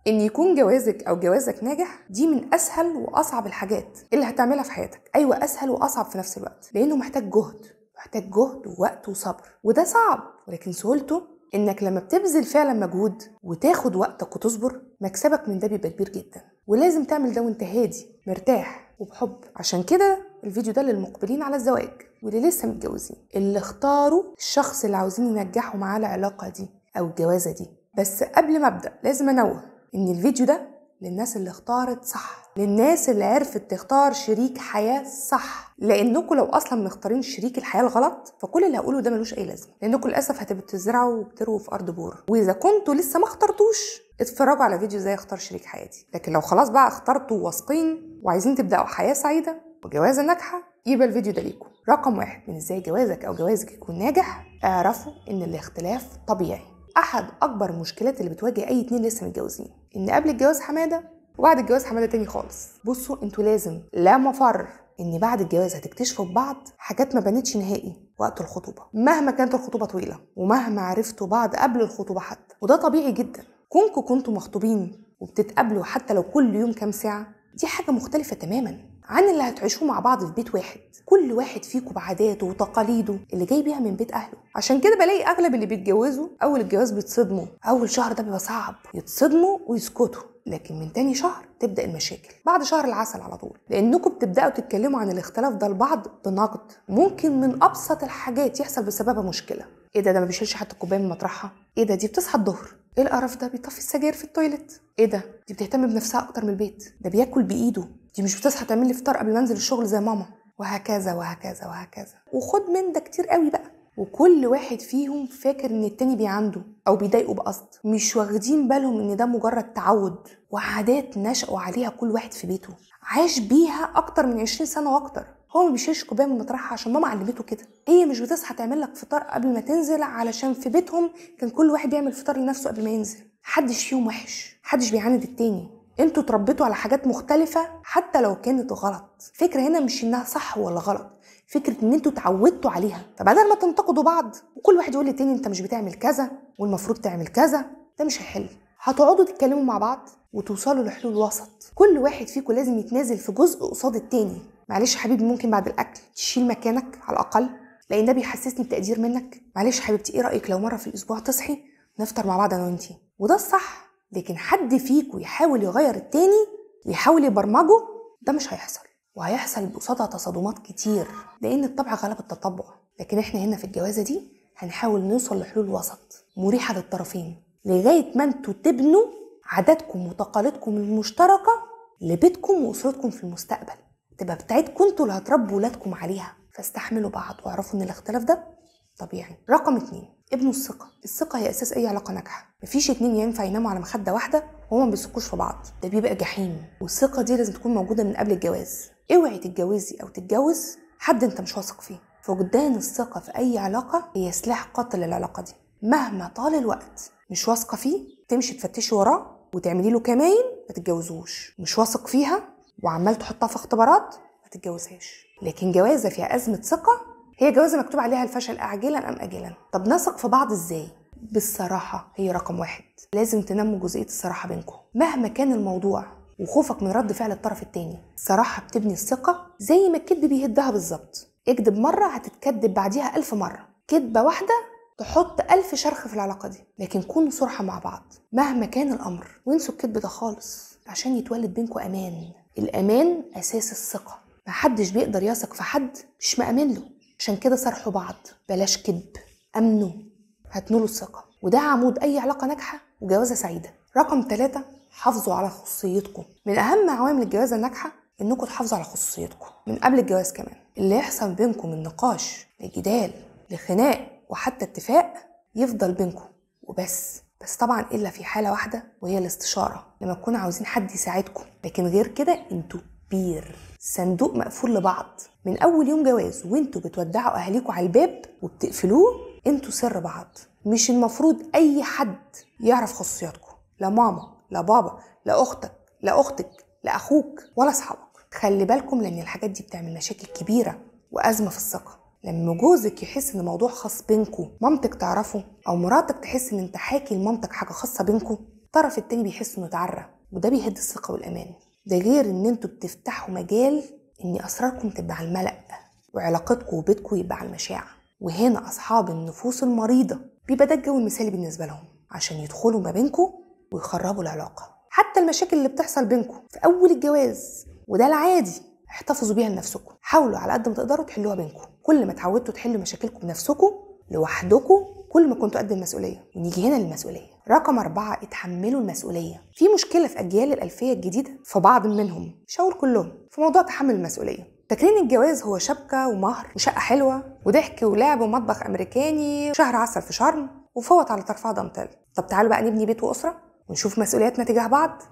ان يكون جوازك او جوازك ناجح دي من اسهل واصعب الحاجات اللي هتعملها في حياتك. ايوه، اسهل واصعب في نفس الوقت، لانه محتاج جهد ووقت وصبر، وده صعب. ولكن سهولته انك لما بتبذل فعلا مجهود وتاخد وقتك وتصبر، مكسبك من ده بيبقى كبير جدا. ولازم تعمل ده وانت هادي مرتاح وبحب. عشان كده الفيديو ده للمقبلين على الزواج واللي لسه متجوزين، اللي اختاروا الشخص اللي عاوزين ينجحوا معاه العلاقة دي او الجوازة دي. بس قبل ما ابدأ لازم انوه ان الفيديو ده للناس اللي اختارت صح، للناس اللي عرفت تختار شريك حياة صح. لانكم لو اصلا مختارين شريك الحياة الغلط، فكل اللي هقوله ده ملوش اي لازمة، لانكم للاسف هتبقوا بتزرعوا وبترووا في ارض بور. واذا كنتوا لسه ما اخترتوش، اتفرجوا على فيديو ازاي اختار شريك حياتي. لكن لو خلاص بقى اخترتوا واثقين وعايزين تبداوا حياة سعيدة وجوازة ناجحة، يبقى الفيديو ده ليكم. رقم 1 من ازاي جوازك او جوازك يكون ناجح: اعرفوا ان الاختلاف طبيعي. احد اكبر المشكلات اللي بتواجه اي اتنين لسه متجوزين ان قبل الجواز حماده وبعد الجواز حماده تاني خالص. بصوا، انتوا لازم لا مفر ان بعد الجواز هتكتشفوا ببعض حاجات ما بانتش نهائي وقت الخطوبه، مهما كانت الخطوبه طويله ومهما عرفتوا بعض قبل الخطوبه حتى. وده طبيعي جدا. كنتوا مخطوبين وبتتقابلوا حتى لو كل يوم كام ساعه، دي حاجه مختلفه تماما عن اللي هتعيشوه مع بعض في بيت واحد، كل واحد فيكم بعاداته وتقاليده اللي جاي بيها من بيت اهله. عشان كده بلاقي اغلب اللي بيتجوزوا اول الجواز بيتصدموا. اول شهر ده بيبقى صعب، يتصدموا ويسكتوا، لكن من تاني شهر تبدا المشاكل. بعد شهر العسل على طول، لانكم بتبداوا تتكلموا عن الاختلاف ده لبعض بنقد. ممكن من ابسط الحاجات يحصل بسببها مشكله. ايه ده ما بيشيلش حتى الكوبايه من مطرحها. ايه ده دي بتصحى الظهر. ايه القرف ده بيطفي السجاير في التويلت. ايه ده دي بتهتم بنفسها اكتر من البيت. ده بياكل بايده. دي مش بتصحى تعمل لي فطار قبل ما انزل الشغل زي ماما. وهكذا وهكذا وهكذا، وخد من ده كتير قوي بقى. وكل واحد فيهم فاكر ان التاني بيعنده او بيضايقه بقصد، مش واخدين بالهم ان ده مجرد تعود وعادات نشأوا عليها كل واحد في بيته، عاش بيها اكتر من 20 سنه واكتر. هو ما بيشيلش كوبايه من مطرحها عشان ماما علمته كده. هي مش بتصحى تعمل لك فطار قبل ما تنزل علشان في بيتهم كان كل واحد بيعمل فطار لنفسه قبل ما ينزل. محدش فيهم وحش، محدش بيعاند التاني. انتوا اتربيتوا على حاجات مختلفة حتى لو كانت غلط. فكرة هنا مش انها صح ولا غلط، فكرة ان انتوا اتعودتوا عليها. فبدل ما تنتقدوا بعض وكل واحد يقول للتاني انت مش بتعمل كذا والمفروض تعمل كذا، ده مش هيحل. هتقعدوا تتكلموا مع بعض وتوصلوا لحلول وسط. كل واحد فيكم لازم يتنازل في جزء قصاد التاني. معلش حبيبي، ممكن بعد الاكل تشيل مكانك على الاقل، لان ده بيحسسني بتقدير منك. معلش حبيبتي، ايه رايك لو مره في الاسبوع تصحي نفطر مع بعض انا وانتي؟ وده الصح. لكن حد فيكم يحاول يغير التاني ويحاول يبرمجه، ده مش هيحصل، وهيحصل بقصادها تصادمات كتير، لان الطبع غلب التطبع. لكن احنا هنا في الجوازه دي هنحاول نوصل لحلول وسط مريحه للطرفين، لغايه ما انتوا تبنوا عاداتكم وتقاليدكم المشتركه لبيتكم واسرتكم في المستقبل، تبقى بتاعتكم انتوا اللي هتربوا ولادكم عليها. فاستحملوا بعض واعرفوا ان الاختلاف ده طبيعي. رقم 2: ابنوا الثقة. الثقة هي أساس أي علاقة ناجحة. مفيش اتنين ينفع يناموا على مخدة واحدة وهما ما بيثقوش في بعض، ده بيبقى جحيم. والثقة دي لازم تكون موجودة من قبل الجواز. اوعي تتجوزي أو تتجوز حد أنت مش واثق فيه. فقدان الثقة في أي علاقة هي سلاح قاتل للعلاقة دي. مهما طال الوقت مش واثقة فيه، تمشي تفتشي وراه وتعملي له كماين، ما تتجوزوش. مش واثق فيها وعمال تحطها في اختبارات، ما تتجوزهاش. لكن جوازة فيها أزمة ثقة هي جوازة مكتوب عليها الفشل أعجلا أم أجلا. طب نثق في بعض إزاي؟ بالصراحة هي رقم 1. لازم تنموا جزئية الصراحة بينكم مهما كان الموضوع، وخوفك من رد فعل الطرف التاني. الصراحة بتبني الثقة زي ما الكذب بيهدها بالظبط. اكذب مرة هتتكذب بعديها 1000 مرة. كذبة واحدة تحط 1000 شرخ في العلاقة دي. لكن كونوا صراحة مع بعض مهما كان الأمر، وانسوا الكذب ده خالص عشان يتولد بينكم أمان. الأمان أساس الثقة. محدش بيقدر يثق في حد مش مأمن له. عشان كده صارحوا بعض، بلاش كذب، أمنوا، هتنولوا الثقة. وده عمود أي علاقة ناجحة وجوازة سعيدة. رقم 3: حافظوا على خصوصيتكم. من أهم عوامل الجوازة الناجحة إنكم تحافظوا على خصوصيتكم من قبل الجواز كمان. اللي يحصل بينكم من نقاش لجدال لخناق وحتى اتفاق يفضل بينكم وبس. بس طبعا إلا في حالة واحدة، وهي الاستشارة، لما تكونوا عاوزين حد يساعدكم. لكن غير كده انتوا بير صندوق مقفول لبعض. من اول يوم جواز وانتوا بتودعوا اهاليكوا على الباب وبتقفلوه، انتوا سر بعض. مش المفروض اي حد يعرف خصوصياتكم، لا ماما لا بابا لا اختك لا اختك لا اخوك ولا اصحابك. خلي بالكم، لان الحاجات دي بتعمل مشاكل كبيره وازمه في الثقه. لما جوزك يحس ان موضوع خاص بينكم، مامتك تعرفه او مراتك تحس ان انت حاكي لمامتك حاجه خاصه بينكم، الطرف التاني بيحس انه اتعرى، وده بيهد الثقة والامان. ده غير ان انتوا بتفتحوا مجال ان اسراركم تبقى على الملأ، وعلاقتكم وبيتكم يبقى على المشاع. وهنا اصحاب النفوس المريضة بيبقى ده الجو المثالي بالنسبة لهم عشان يدخلوا ما بينكم ويخربوا العلاقة. حتى المشاكل اللي بتحصل بينكم في اول الجواز وده العادي احتفظوا بيها لنفسكم، حاولوا على قد ما تقدروا تحلوها بينكم. كل ما اتعودتوا تحلوا مشاكلكم بنفسكم لوحدكم كل ما كنتوا قد المسؤولية. ونيجي هنا للمسؤولية. رقم 4، اتحملوا المسؤولية. في مشكلة في أجيال الألفية الجديدة في بعض منهم، مش هقول كلهم، في موضوع تحمل المسؤولية. فاكرين الجواز هو شبكة ومهر وشقة حلوة وضحك ولعب ومطبخ أمريكاني وشهر عسل في شرم وفوت على طرفها دمتل. طب تعالوا بقى نبني بيت وأسرة ونشوف مسؤولياتنا تجاه بعض.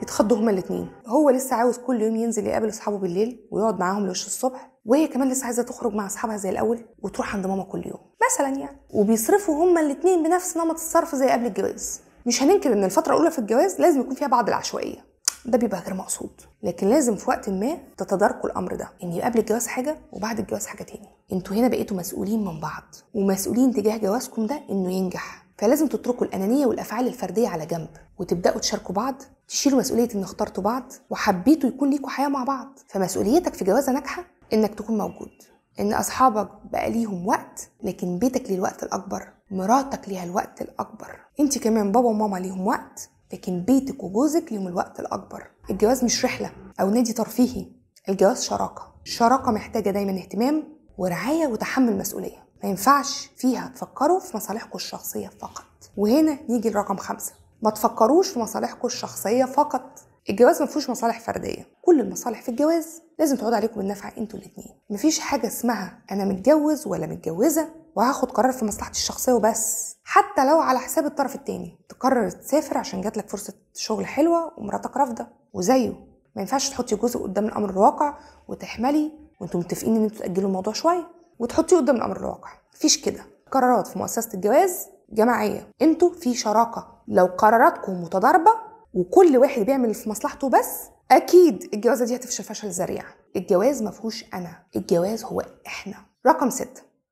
يتخضوا هما الاتنين. هو لسه عاوز كل يوم ينزل يقابل اصحابه بالليل ويقعد معاهم لوش الصبح، وهي كمان لسه عايزه تخرج مع اصحابها زي الاول وتروح عند ماما كل يوم مثلا يعني. وبيصرفوا هما الاتنين بنفس نمط الصرف زي قبل الجواز. مش هننكر ان الفتره الاولى في الجواز لازم يكون فيها بعض العشوائيه، ده بيبقى غير مقصود، لكن لازم في وقت ما تتداركوا الامر ده، ان يبقى قبل الجواز حاجه وبعد الجواز حاجه تاني. انتوا هنا بقيتوا مسؤولين من بعض ومسؤولين تجاه جوازكم ده انه ينجح. فلازم تتركوا الانانيه والافعال الفرديه على جنب وتبداوا تشاركوا بعض، تشيلوا مسؤوليه ان اخترتوا بعض وحبيتوا يكون ليكوا حياه مع بعض. فمسؤوليتك في جوازه ناجحه انك تكون موجود، ان اصحابك بقى ليهم وقت لكن بيتك ليه الوقت الاكبر، مراتك ليها الوقت الاكبر، انت كمان بابا وماما ليهم وقت لكن بيتك وجوزك ليهم الوقت الاكبر. الجواز مش رحله او نادي ترفيهي، الجواز شراكه محتاجه دايما اهتمام ورعايه وتحمل مسؤوليه. ما ينفعش فيها تفكروا في مصالحكم الشخصيه فقط. وهنا نيجي لرقم 5، ما تفكروش في مصالحكم الشخصيه فقط. الجواز ما فيهوش مصالح فرديه، كل المصالح في الجواز لازم تعود عليكم بالنفع انتوا الاثنين. مفيش حاجه اسمها انا متجوز ولا متجوزه وهاخد قرار في مصلحتي الشخصيه وبس، حتى لو على حساب الطرف التاني. تقرر تسافر عشان جاتلك فرصه شغل حلوه ومراتك رافضه، وزيه ما ينفعش تحطي جزء قدام الامر الواقع وتحملي وانتم متفقين ان انتوا تاجلوا الموضوع شويه وتحطيه قدام الامر الواقع. مفيش كده. قرارات في مؤسسه الجواز جماعيه، انتوا في شراكه. لو قراراتكم متضاربه وكل واحد بيعمل في مصلحته بس، اكيد الجوازه دي هتفشل فشل ذريع. الجواز ما فيهوش انا، الجواز هو احنا. رقم 6،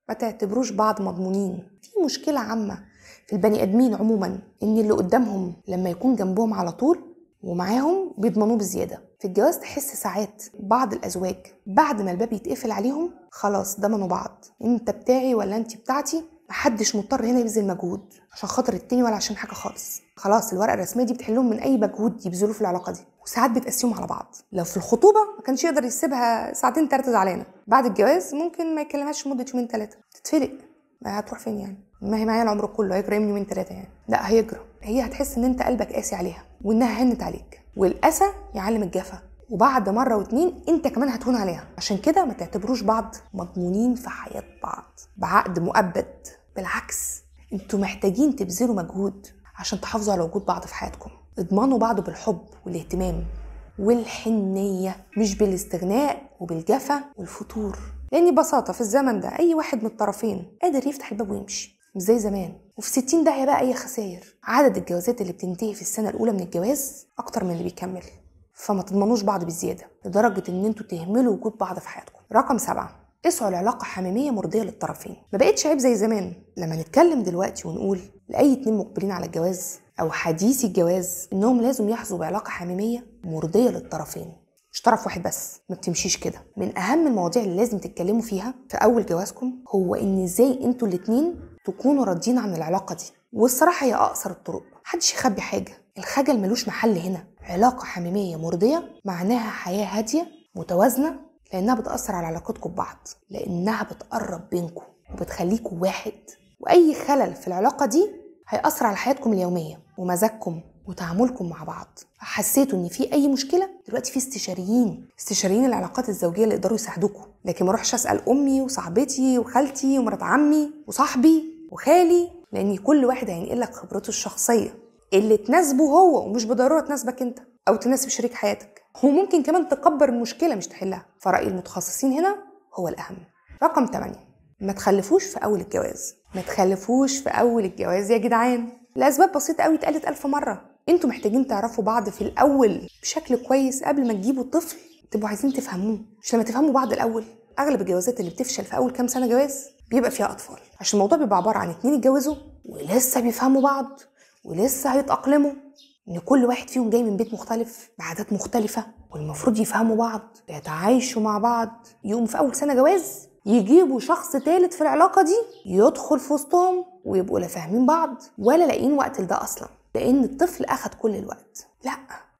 ما تعتبروش بعض مضمونين. في مشكله عامه في البني ادمين عموما ان اللي قدامهم لما يكون جنبهم على طول ومعاهم بيضمنوه بزياده. في الجواز تحس ساعات بعض الازواج بعد ما الباب يتقفل عليهم خلاص ضمنوا بعض، انت بتاعي ولا انت بتاعتي، محدش مضطر هنا يبذل مجهود عشان خاطر التاني ولا عشان حاجه خالص. خلاص الورقه الرسميه دي بتحلهم من اي مجهود يبذلوه في العلاقه دي، وساعات بتقسمهم على بعض. لو في الخطوبه ما كانش يقدر يسيبها ساعتين 3 زعلانه، بعد الجواز ممكن ما يكلمهاش مده يومين 3 تتفلق. ما هتروح فين يعني؟ ما هي معايا العمر كله، هيجرى يومين 3 يعني؟ لا هيجرى. هي هتحس ان انت قلبك قاسي عليها وانها هنت عليك، والقسى يعلم الجفا، وبعد مره واتنين انت كمان هتهون عليها. عشان كده ما تعتبروش بعض مضمونين في حياه بعض بعقد مؤبد. بالعكس انتوا محتاجين تبذلوا مجهود عشان تحافظوا على وجود بعض في حياتكم. اضمنوا بعض بالحب والاهتمام والحنيه، مش بالاستغناء وبالجفا والفتور. لان ببساطه في الزمن ده اي واحد من الطرفين قادر يفتح الباب ويمشي، مش زي زمان. وفي 60 داهيه بقى اي خسائر. عدد الجوازات اللي بتنتهي في السنه الاولى من الجواز اكتر من اللي بيكمل. فما تضمنوش بعض بالزياده لدرجه ان انتوا تهملوا وجود بعض في حياتكم. رقم 7، اسعوا لعلاقه حميميه مرضيه للطرفين. ما بقتش عيب زي زمان لما نتكلم دلوقتي ونقول لاي 2 مقبلين على الجواز او حديثي الجواز انهم لازم يحظوا بعلاقه حميميه مرضيه للطرفين، مش طرف واحد بس. ما بتمشيش كده. من اهم المواضيع اللي لازم تتكلموا فيها في اول جوازكم هو ان ازاي انتوا الاتنين تكونوا راضيين عن العلاقه دي. والصراحه هي اقصر الطرق، محدش يخبي حاجه، الخجل ملوش محل هنا. علاقه حميميه مرضيه معناها حياه هاديه متوازنه، لانها بتاثر على علاقتكم ببعض، لانها بتقرب بينكم وبتخليكوا واحد. واي خلل في العلاقه دي هيأثر على حياتكم اليوميه ومزاجكم وتعاملكم مع بعض. حسيتوا ان في اي مشكله دلوقتي في استشاريين العلاقات الزوجيه اللي يقدروا يساعدوكم، لكن ما اروحش اسال امي وصاحبتي وخالتي ومرات عمي وصاحبي وخالي، لان كل واحد هينقل لك خبرته الشخصيه اللي تناسبه هو ومش بالضروره تناسبك انت او تناسب شريك حياتك. وممكن كمان تكبر المشكله مش تحلها. فرأي المتخصصين هنا هو الاهم. رقم 8، ما تخلفوش في اول الجواز. ما تخلفوش في اول الجواز يا جدعان، لاسباب بسيطه قوي اتقالت 1000 مره. انتوا محتاجين تعرفوا بعض في الاول بشكل كويس قبل ما تجيبوا طفل تبقوا عايزين تفهموه، مش لما تفهموا بعض الاول. اغلب الجوازات اللي بتفشل في اول كام سنه جواز بيبقى فيها اطفال، عشان الموضوع بيبقى عباره عن 2 اتجوزوا ولسه بيفهموا بعض ولسه هيتأقلموا، ان كل واحد فيهم جاي من بيت مختلف بعادات مختلفة، والمفروض يفهموا بعض يتعايشوا مع بعض. يقوم في اول سنة جواز يجيبوا شخص ثالث في العلاقة دي يدخل في وسطهم، ويبقوا لا فاهمين بعض ولا لاقيين وقت لده اصلا، لان الطفل اخد كل الوقت. لا،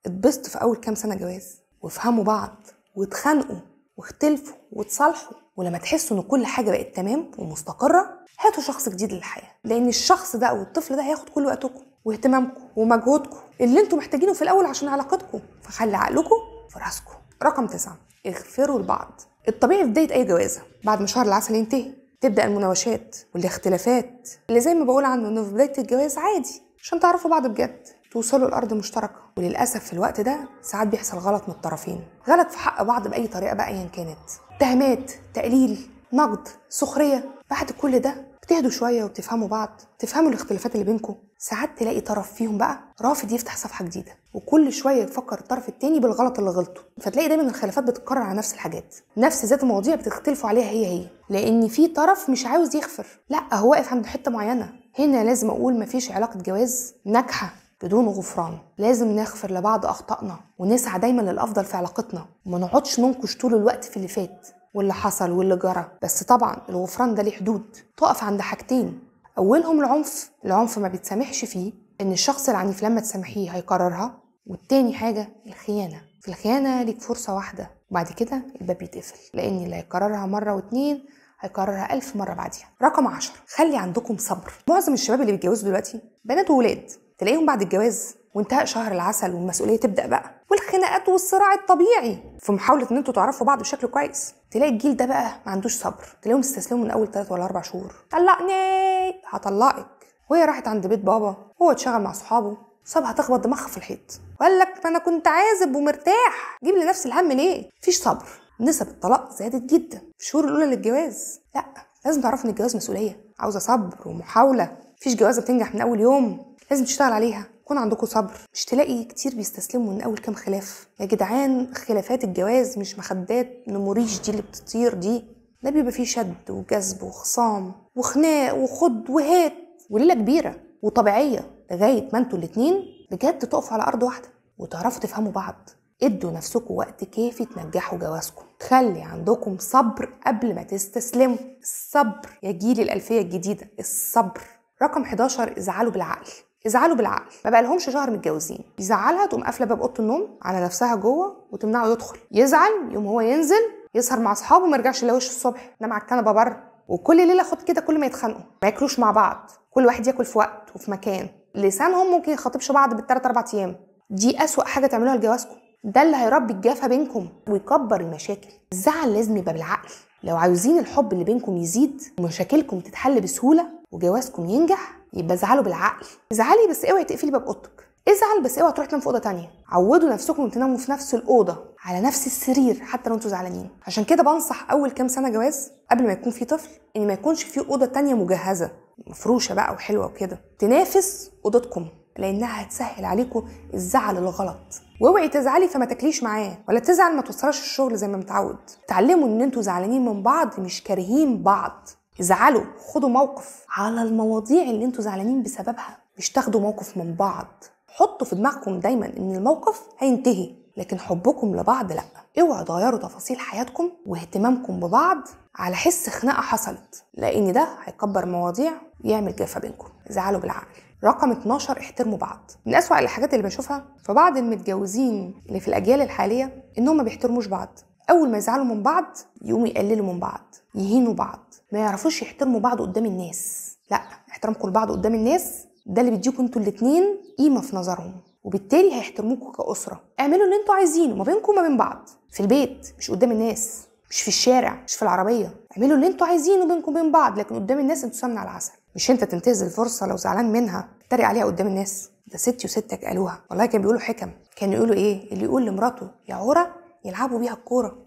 اتبسطوا في اول كام سنة جواز وافهموا بعض واتخانقوا واختلفوا وتصالحوا، ولما تحسوا ان كل حاجة بقت تمام ومستقرة هاتوا شخص جديد للحياة، لان الشخص ده او الطفل ده هياخد كل وقتكم واهتمامكم ومجهودكم اللي انتوا محتاجينه في الاول عشان علاقتكم، فخلي عقلكم في راسكم. رقم 9، اغفروا لبعض. الطبيعي في بداية اي جوازة بعد ما شهر العسل ينتهي تبدأ المناوشات والاختلافات اللي زي ما بقول عنه انه في بداية الجواز عادي عشان تعرفوا بعض بجد، توصلوا لأرض مشتركة. وللأسف في الوقت ده ساعات بيحصل غلط من الطرفين، غلط في حق بعض بأي طريقة بقى أيا كانت، اتهامات، تقليل، نقد، سخرية. بعد كل ده بتهدوا شوية وبتفهموا بعض، تفهموا الاختلافات اللي بينكم. ساعات تلاقي طرف فيهم بقى رافض يفتح صفحة جديدة، وكل شوية يفكر الطرف التاني بالغلط اللي غلطه، فتلاقي دايما الخلافات بتتكرر على نفس الحاجات، نفس ذات المواضيع بتختلفوا عليها هي، لأن في طرف مش عاوز يغفر، لا هو واقف عند حتة معينة. هنا لازم أقول مفيش علاقة جواز ناجحة بدون غفران، لازم نغفر لبعض أخطائنا ونسعى دايما للأفضل في علاقتنا، وما نقعدش ننكش طول الوقت في اللي فات واللي حصل واللي جرى. بس طبعا الغفران ده ليه حدود، تقف عند حاجتين، أولهم العنف ما بيتسامحش فيه، إن الشخص العنيف لما تسامحيه هيكررها. والتاني حاجة الخيانة، في الخيانة ليك فرصة واحدة وبعد كده الباب يتقفل، لأن اللي هيكررها مرة واتنين هيكررها 1000 مرة بعديها. رقم 10، خلي عندكم صبر. معظم الشباب اللي بيتجوزوا دلوقتي بنات وولاد تلاقيهم بعد الجواز وانتهاء شهر العسل والمسؤولية تبدأ بقى والخناقات والصراع الطبيعي في محاولة ان انتوا تعرفوا بعض بشكل كويس، تلاقي الجيل ده بقى ما عندوش صبر، تلاقيهم استسلموا من اول 3 ولا 4 شهور. طلقني، هطلقك، وهي راحت عند بيت بابا وهو اتشغل مع صحابه، سابها تخبط دماغها في الحيط وقال لك انا كنت عازب ومرتاح، جيب لنفس الهم ليه؟ مفيش صبر. نسب الطلاق زادت جدا في الشهور الاولى للجواز. لا، لازم تعرفوا ان الجواز مسؤوليه، عاوزه صبر ومحاوله، مفيش جوازه بتنجح من اول يوم، لازم تشتغل عليها، يكون عندكم صبر. مش تلاقي كتير بيستسلموا من اول كام خلاف. يا جدعان خلافات الجواز مش مخدات نموريش دي اللي بتطير دي، ده بيبقى فيه شد وجذب وخصام وخناق وخد وهات وليله كبيره وطبيعيه، لغايه ما انتوا الاتنين بجد تقفوا على ارض واحده وتعرفوا تفهموا بعض. ادوا نفسكم وقت كافي تنجحوا جوازكم، خلي عندكم صبر قبل ما تستسلموا. الصبر يا جيل الألفية الجديدة، الصبر. رقم 11، ازعلوا بالعقل. ازعلوا بالعقل، ما بقى لهمش شهر متجوزين يزعلها تقوم قافله باب اوضه النوم على نفسها جوه وتمنعه يدخل، يزعل يوم هو ينزل يسهر مع اصحابه ما يرجعش يلاقي وشه الصبح، نام على الكنبه بره، وكل ليله خد كده كل ما يتخانقوا ما ياكلوش مع بعض، كل واحد ياكل في وقت وفي مكان، لسانهم ممكن يخاطبش بعض بالثلاث 4 ايام. دي اسوأ حاجه تعملوها لجوازكم، ده اللي هيربي الجافه بينكم ويكبر المشاكل. الزعل لازم يبقى بالعقل لو عاوزين الحب اللي بينكم يزيد ومشاكلكم تتحل بسهوله وجوازكم ينجح، يبقى ازعلوا بالعقل. ازعلي بس اوعي تقفلي باب اوضتك، ازعل بس اوعي تروحي تنام في اوضه تانية. عودوا نفسكم تناموا في نفس الاوضه على نفس السرير حتى لو انتوا زعلانين. عشان كده بنصح اول كام سنه جواز قبل ما يكون في طفل ان ما يكونش في اوضه تانية مجهزه مفروشه بقى وحلوه وكده تنافس اوضتكم، لانها هتسهل عليكم الزعل الغلط. واوعي تزعلي فما تاكليش معاه، ولا تزعل ما توصلش الشغل زي ما متعود. تعلموا ان انتوا زعلانين من بعض مش كارهين بعض. ازعلوا، خدوا موقف على المواضيع اللي انتوا زعلانين بسببها، مش تاخدوا موقف من بعض. حطوا في دماغكم دايما ان الموقف هينتهي، لكن حبكم لبعض لا. اوعوا تغيروا تفاصيل حياتكم واهتمامكم ببعض على حس خناقه حصلت، لان ده هيكبر مواضيع ويعمل جافه بينكم. ازعلوا بالعقل. رقم 12، احترموا بعض. من اسوأ الحاجات اللي بشوفها في بعض المتجوزين اللي في الاجيال الحاليه انهم ما بيحترموش بعض. اول ما يزعلوا من بعض يقوموا يقللوا من بعض، يهينوا بعض، ما يعرفوش يحترموا بعض قدام الناس. لا، احترامكم لبعض قدام الناس ده اللي بيديكم انتوا الاتنين قيمه في نظرهم، وبالتالي هيحترموكوا كأسرة. اعملوا اللي انتوا عايزينه ما بينكم وما بين بعض، في البيت مش قدام الناس، مش في الشارع، مش في العربيه. اعملوا اللي انتوا عايزينه بينكم وبين بعض، لكن قدام الناس انتوا سمنه على العسل. مش انت تنتهز الفرصه لو زعلان منها تتريق عليها قدام الناس. ده ستي وستك قالوها والله، كانوا بيقولوا حكم، كانوا يقولوا ايه اللي يقول لمراته يا عوره يلعبوا بيها الكوره،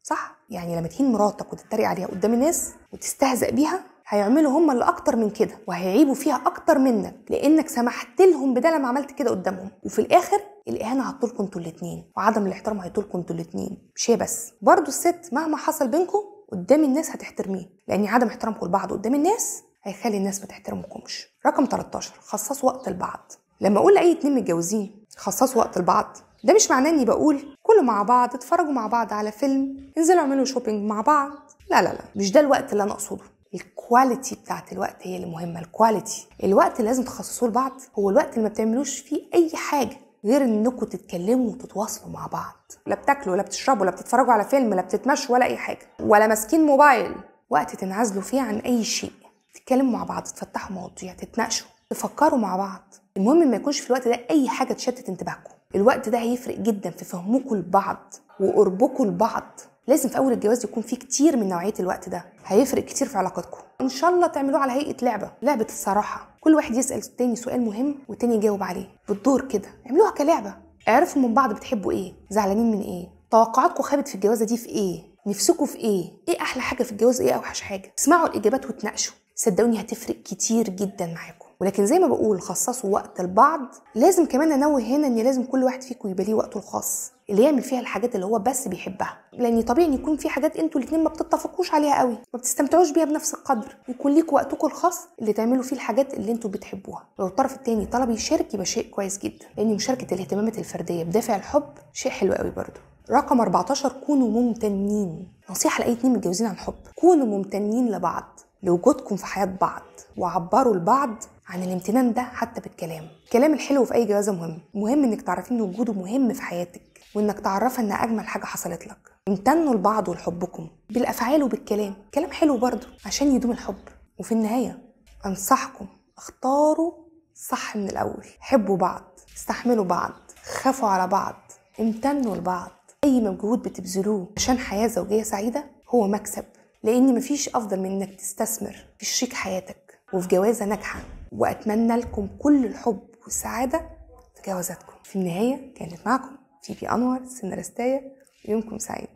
صح؟ يعني لما تهين مراتك وتتريق عليها قدام الناس وتستهزأ بيها هيعملوا هم اللي اكتر من كده وهيعيبوا فيها اكتر منك، لانك سمحت لهم بده لما عملت كده قدامهم. وفي الاخر الاهانه هتطولكم انتوا الاثنين، وعدم الاحترام هيطولكم انتوا الاثنين. مش هي بس، برضو الست مهما حصل بينكم قدام الناس هتحترميه، لان عدم احترامكم لبعض قدام الناس هيخلي الناس ما تحترمكمش. رقم 13، خصصوا وقت لبعض. لما اقول لاي اتنين متجوزين خصصوا وقت لبعض، ده مش معناه اني بقول كلوا مع بعض، اتفرجوا مع بعض على فيلم، انزلوا اعملوا شوبينج مع بعض. لا لا لا، مش ده الوقت اللي انا اقصده. الكواليتي بتاعت الوقت هي اللي مهمه. الكواليتي، الوقت اللي لازم تخصصوه لبعض هو الوقت اللي ما بتعملوش فيه اي حاجه غير انكم تتكلموا وتتواصلوا مع بعض. لا بتاكلوا، لا بتشربوا، لا بتتفرجوا على فيلم، لا بتتمشوا، ولا اي حاجه، ولا ماسكين موبايل. وقت تنعزلوا فيه عن اي شيء، تتكلموا مع بعض، تفتحوا مواضيع، تتناقشوا، تفكروا مع بعض. المهم ما يكونش في الوقت ده اي حاجه تشتت انتباهكم. الوقت ده هيفرق جدا في فهمكم لبعض وقربكم لبعض. لازم في اول الجواز يكون في كتير من نوعيه الوقت ده، هيفرق كتير في علاقتكم. ان شاء الله تعملوه على هيئه لعبه الصراحه، كل واحد يسال التاني سؤال مهم والتاني يجاوب عليه بالدور كده. اعملوها كلعبه، اعرفوا من بعض بتحبوا ايه، زعلانين من ايه، توقعاتكم خابت في الجوازه دي في ايه، نفسكم في ايه احلى حاجه في الجواز، ايه اوحش حاجه. اسمعوا الاجابات وتناقشوا، صدقوني هتفرق كتير جدا معاكم. ولكن زي ما بقول خصصوا وقت لبعض، لازم كمان انوه هنا ان لازم كل واحد فيكم يبقى ليه وقته الخاص اللي يعمل فيها الحاجات اللي هو بس بيحبها. لان طبيعي ان يكون في حاجات انتوا الاثنين ما بتتفقوش عليها قوي، ما بتستمتعوش بيها بنفس القدر. يكون ليكوا وقتكم الخاص اللي تعملوا فيه الحاجات اللي انتوا بتحبوها. لو الطرف الثاني طلب يشارك يبقى شيء كويس جدا، لان مشاركه الاهتمامات الفرديه بدافع الحب شيء حلو قوي برضه. رقم 14، كونوا ممتنين. نصيحه لاي اتنين متجوزين عن حب، كونوا ممتنين لبعض لوجودكم في حياه بعض، وعبروا لبعض عن الامتنان ده حتى بالكلام. الكلام الحلو في اي جوازه مهم انك تعرفي ان وجوده مهم في حياتك، وانك تعرفها ان اجمل حاجه حصلت لك. امتنوا لبعض ولحبكم بالافعال وبالكلام، كلام حلو برضه عشان يدوم الحب. وفي النهايه انصحكم اختاروا صح من الاول، حبوا بعض، استحملوا بعض، خافوا على بعض، امتنوا لبعض. اي مجهود بتبذلوه عشان حياه زوجيه سعيده هو مكسب، لان مفيش افضل من انك تستثمر في شريك حياتك وفي جوازه ناجحه. واتمنى لكم كل الحب والسعاده في جوازاتكم. في النهايه كانت معكم فيبي انور، سيناريستيه، ويومكم سعيد.